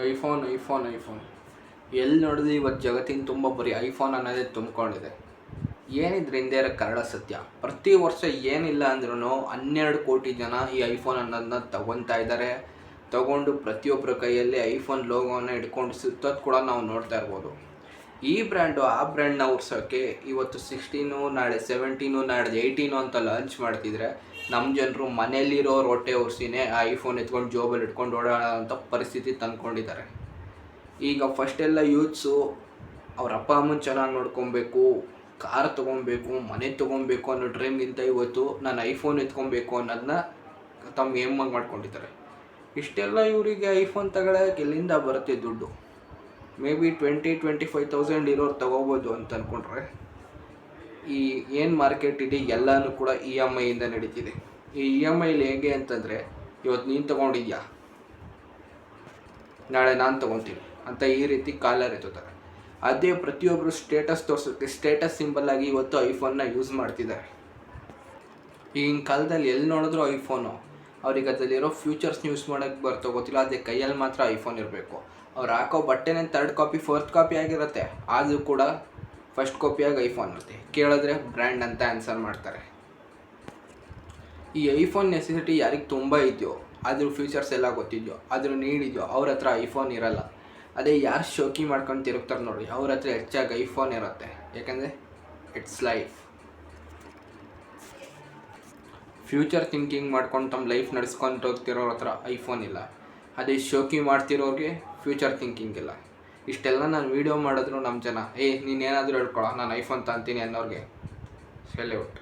IPhone iPhone iPhone ಎಲ್ಲಿ ನೋಡಿದ್ರು ಇವತ್ತು ಜಗತ್ತಿನ ತುಂಬ ಬರೀ ಐಫೋನ್ ಅನ್ನೋದೇ ತುಂಬಿಕೊಂಡಿದೆ. ಏನಿದ್ರ ಹಿಂದೆ ಇರೋ ಕನ್ನಡ ಸತ್ಯ? ಪ್ರತಿ ವರ್ಷ ಏನಿಲ್ಲ ಅಂದ್ರೂ 12 ಕೋಟಿ ಜನ ಈ ಐಫೋನ್ ಅನ್ನೋದನ್ನ ತಗೊತಾ ಇದ್ದಾರೆ. ತಗೊಂಡು ಪ್ರತಿಯೊಬ್ಬರ ಕೈಯಲ್ಲಿ ಐಫೋನ್ ಲೋಗೋನ ಇಟ್ಕೊಂಡು ಸುತ್ತೋದು ಕೂಡ ನಾವು ನೋಡ್ತಾ ಇರ್ಬೋದು. ಈ ಬ್ರ್ಯಾಂಡು ಆ ಬ್ರ್ಯಾಂಡ್ನ ಉರ್ಸೋಕ್ಕೆ ಇವತ್ತು 16, ನಾಳೆ 17, ನಾಳೆ 18 ಅಂತ ಲಾಂಚ್ ಮಾಡ್ತಿದ್ರೆ ನಮ್ಮ ಜನರು ಮನೆಯಲ್ಲಿರೋರು ಹೊಟ್ಟೆ ಉರ್ಸಿನೇ ಆ ಐಫೋನ್ ಎತ್ಕೊಂಡು ಜೋಬಲ್ಲಿ ಇಟ್ಕೊಂಡು ಓಡಾಡೋ ಅಂಥ ಪರಿಸ್ಥಿತಿ ತಂದ್ಕೊಂಡಿದ್ದಾರೆ. ಈಗ ಫಸ್ಟೆಲ್ಲ ಯೂತ್ಸು ಅವ್ರ ಅಪ್ಪ ಅಮ್ಮನ ಚೆನ್ನಾಗಿ ನೋಡ್ಕೊಬೇಕು, ಕಾರ್ ತೊಗೊಬೇಕು, ಮನೆ ತೊಗೊಬೇಕು ಅನ್ನೋ ಡ್ರೀಮ್ಗಿಂತ ಇವತ್ತು ನಾನು ಐಫೋನ್ ಎತ್ಕೊಬೇಕು ಅನ್ನೋದನ್ನ ತಮ್ಮ ಏಮಾಗಿ ಮಾಡ್ಕೊಂಡಿದ್ದಾರೆ. ಇಷ್ಟೆಲ್ಲ ಇವರಿಗೆ ಐಫೋನ್ ತಗೊಳ್ಳೋಕೆ ಎಲ್ಲಿಂದ ಬರುತ್ತೆ ದುಡ್ಡು? ಮೇ ಬಿ 20-25,000 ಇರೋರು ತೊಗೋಬೋದು ಅಂತ ಅಂದ್ಕೊಂಡ್ರೆ, ಈ ಏನು ಮಾರ್ಕೆಟ್ ಇದೆ ಎಲ್ಲನೂ ಕೂಡ EMI ಇಂದ ನಡೀತಿದೆ. ಈ EMI ಹೇಗೆ ಅಂತಂದರೆ, ಇವತ್ತು ನೀನು ತೊಗೊಂಡಿದ್ಯಾ, ನಾಳೆ ನಾನು ತೊಗೊತೀನಿ ಅಂತ ಈ ರೀತಿ ಕಾಲರ್ ಎತ್ತುತ್ತಾರೆ. ಅದೇ ಪ್ರತಿಯೊಬ್ಬರು ಸ್ಟೇಟಸ್ ತೋರಿಸೋಕ್ಕೆ ಸ್ಟೇಟಸ್ ಸಿಂಬಲ್ ಆಗಿ ಇವತ್ತು ಐಫೋನ್ನ ಯೂಸ್ ಮಾಡ್ತಿದ್ದಾರೆ. ಈಗಿನ ಕಾಲದಲ್ಲಿ ಎಲ್ಲಿ ನೋಡಿದ್ರು ಐಫೋನು. ಅವ್ರಿಗೆ ಅದರಲ್ಲಿರೋ ಫ್ಯೂಚರ್ಸ್ ಯೂಸ್ ಮಾಡೋಕ್ಕೆ ಬರ್ತೋ ಗೊತ್ತಿಲ್ಲ, ಅದೇ ಕೈಯಲ್ಲಿ ಮಾತ್ರ ಐಫೋನ್ ಇರಬೇಕು. ಅವ್ರು ಹಾಕೋ ಬಟ್ಟೆನೇ 3rd ಕಾಪಿ 4th ಕಾಪಿ ಆಗಿರುತ್ತೆ, ಆದರೂ ಕೂಡ ಫಸ್ಟ್ ಕಾಪಿಯಾಗಿ ಐಫೋನ್ ಇರುತ್ತೆ. ಕೇಳಿದ್ರೆ ಬ್ರ್ಯಾಂಡ್ ಅಂತ ಆನ್ಸರ್ ಮಾಡ್ತಾರೆ. ಈ ಐಫೋನ್ ನೆಸೆಸಿಟಿ ಯಾರಿಗೆ ತುಂಬ ಇದೆಯೋ, ಅದ್ರ ಫ್ಯೂಚರ್ಸ್ ಎಲ್ಲ ಗೊತ್ತಿದೆಯೋ, ಅದ್ರ ನೀಡಿದೆಯೋ, ಅವ್ರ ಹತ್ರ ಐಫೋನ್ ಇರಲ್ಲ. ಅದೇ ಯಾರು ಶೋಕಿ ಮಾಡ್ಕೊಂಡು ತಿರುಗ್ತಾರೆ ನೋಡಿ, ಅವ್ರ ಹತ್ರ ಹೆಚ್ಚಾಗಿ ಐಫೋನ್ ಇರುತ್ತೆ. ಯಾಕಂದರೆ ಇಟ್ಸ್ ಲೈಫ್. ಫ್ಯೂಚರ್ ಥಿಂಕಿಂಗ್ ಮಾಡ್ಕೊಂಡು ತಮ್ಮ ಲೈಫ್ ನಡೆಸ್ಕೊಂಡು ಹೋಗ್ತಿರೋರ ಹತ್ರ ಐಫೋನ್ ಇಲ್ಲ. ಅದೇ ಶೋಕಿ ಮಾಡ್ತಿರೋರಿಗೆ ಫ್ಯೂಚರ್ ಥಿಂಕಿಂಗ್ ಇಲ್ಲ. ಇಷ್ಟೆಲ್ಲ ನಾನು ವೀಡಿಯೋ ಮಾಡಿದ್ರು ನಮ್ಮ ಜನ ನೀನೇನಾದರೂ ಹೇಳ್ಕೊಳ, ನಾನು ಐಫೋನ್ ತಗೊಂತೀನಿ ಅನ್ನೋರಿಗೆ ಸೆಲ್ಯೂಟ್.